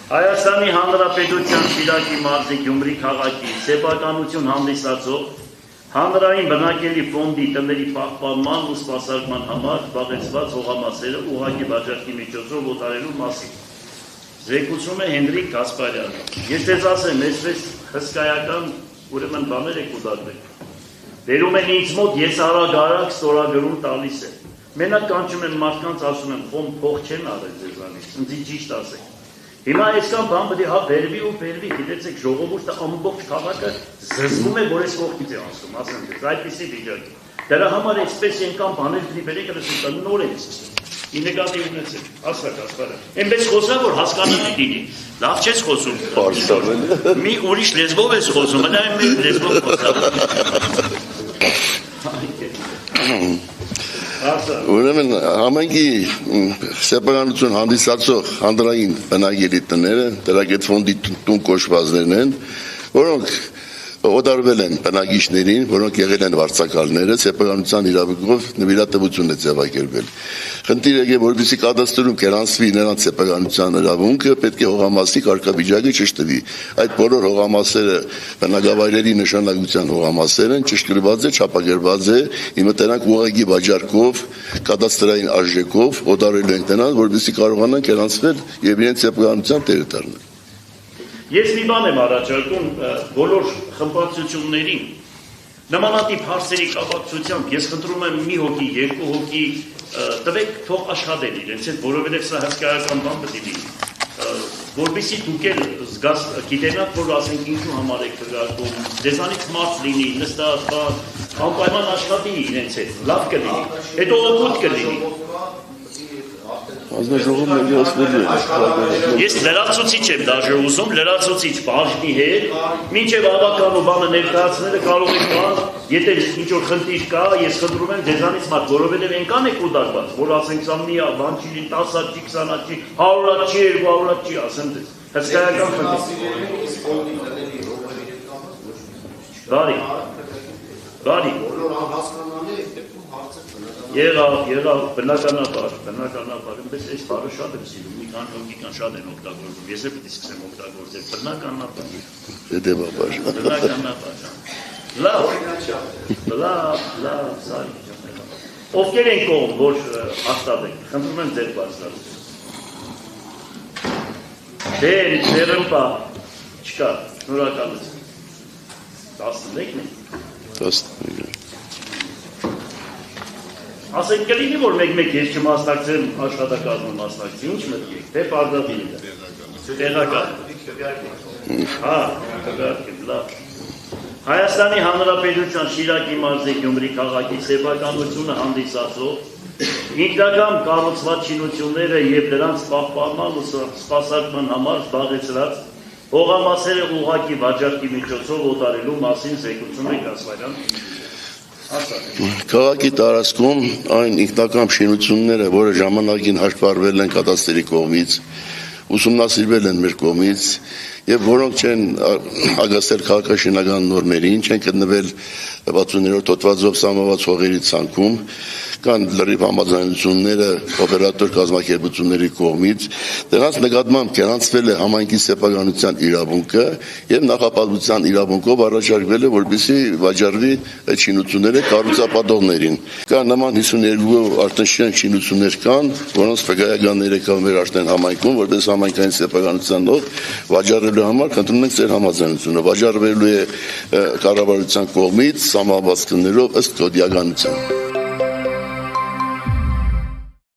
Հայաստանի Հանրապետության Շիրակի մարզի Գյումրի քաղաքի սեփականություն հանդիսացող հանրային բնակելի ֆոնդի տների պահպանման ու սպասարկման համար զբաղեցված հողամասերը ուղղակի վաճառքի միջոցով օտարելու մասին։ Զեկուցում է Հենրիկ Գասպարյանը։ Ես դες ասեմ, այսպես հսկայական ուրեմն բաներ եք ուղարկվել։ Բերում են ինձ մոտ, ես արագ ստորագրում տալիս եմ։ Մենակ կանչում եմ մարդկանց, ասում եմ, խոմ փող չեն արել ձեզանից, ինձ ճիշտ ասեք։ Հիմա այսքան բան պետք է բերվի ու բերվի, գիտեցեք, ժողովուրդը ամբողջ քաղաքը զզվում է, որ այս կողքից է անցնում, ասեմ ձեզ, այդպիսի վիճակ է։ Դրա համար այսպես ենքան բաներ դրի բերեք, լսեք, նոր է սկսում։ Ի նկատի ունեցեք, ասա Գասպարը։ Այնպես խոսա, որ հասկանալի լինի։ Լավ չես խոսում։ Մի ուրիշ լեզվով ես խոսում, նա մի լեզվով խոսա։ Ուրեմն համայնքի սեփականություն հանդիսացող հանրային բնակելի տները դրագետ ֆոնդի տուն կոչվածներն են, որոնք օտարվել են բնակիչներին, որոնք եղել են վարձակալները, սեփականության իրավունքով նվիրատվություն է ձևակերպել։ Խնդիրը է, որպեսզի կադաստրում կերանցվի նրանց սեփականության իրավունքը, պետք է հողամասի կարգավիճակը ճշտվի։ Այդ բոլոր հողամասերը բնակավայրերի նշանակության հողամասեր են, ճշգրտված է, չափագրված է, հիմա դրանք ուղղակի վաճառքով, կադաստրային արժեքով օտարելու են դրանք, որպեսզի կարողանան կերանցվել եւ իրենց սեփականության տերը դառնալ։ Ես մի բան եմ առաջարկում բոլոր խմբակցություններին նմանատիպ հարցերի կապակցությամբ ես խնդրում եմ մի հոգի, երկու հոգի տվեք թող աշխատեն իրենց հետ, որովհետև սա հսկայական բան պետք է լինի, որպեսզի դուք էլ գիտենաք, որ ասենք ինչու համար եք քրակում, դեզանից մարդ լինի, նստած, անպայման աշխատի իրենց հետ, լավ կլինի, հետո օգուտ կլինի։ Ես լրացուցիչ եմ դաժե ուզում, լրացուցիչ բաժնի հետ, մինչև ավական ու բանը ներկայացնելը կարող եք բան, եթե ինչ-որ խնդիր կա, ես խնդրում եմ ձեզանից մարդ, որովհետև այնքան եք ուտարկված, որ ասենք սա մի բան չի լինի, 10 հատ չի, 20 հատ չի, 100 հատ չի, 200 հատ չի, ասեմ դες, հսկայական խնդիր։ Բարի։ Եղավ, բնականաբար, այնպես այս բառը շատ եմ սիրում, մի քան հոգի շատ են օգտագործում, ես էլ պետք է սկսեմ օգտագործել, բնականաբար։ Լավ, ովքեր են կողմ, որ հաստատենք, խնդրում եմ ձեր բարձրացում։ Դերն պա, չկա, շնորհակալություն։ 11-ն է։ 11-ն։ Ասենք կլինի, որ մեկ-մեկ ես չմասնակցեմ աշխատակազմը մասնակցի, ինչ մտքեք, թե պարզատին է, տեղական, լավ։ Հայաստանի Հանրապետության Շիրակի մարզի Գյումրի քաղաքի սեփականությունը հանդիսացող ինքնական կառուցված շինությունները եւ դրանց պահպանման ու սպասարկման համար զբաղեցրած հողամասերը ուղղակի վաճառքի միջոցով օտարելու մասին զեկուցում է Գասպարյան։ Քաղաքի տարածքում այն ինքնական շինությունները, որը ժամանակին հաշվառվել են կադաստրի կողմից, ուսումնասիրվել են մեր կողմից եւ որոնք չեն հագաստել քաղաքաշինական նորմերին, չեն գտնվել 60-րդ հոդվածով սահմանված հողերի ցանկում, կան լրիվ համաձայնությունները օպերատոր կազմակերպությունների կողմից, դրանց նկատմամբ կերանցվել է համայնքի սեփականության իրավունքը եւ նախապատվության իրավունքով առաջարկվել է, որպեսզի վաճառվի այդ շինությունները կառուցապատողներին։ Կան նման 52 արտաշինական շինություններ կան, որոնց վկայականներ եկան մեր արդեն համայնքում, որպես համայնքային սեփականության նոր վաճառելու համար խնդրում ենք ձեր համաձայնությունը։ Վաճառվելու է կառավարության կողմից սահմանված գներով ըստ կոդիականության։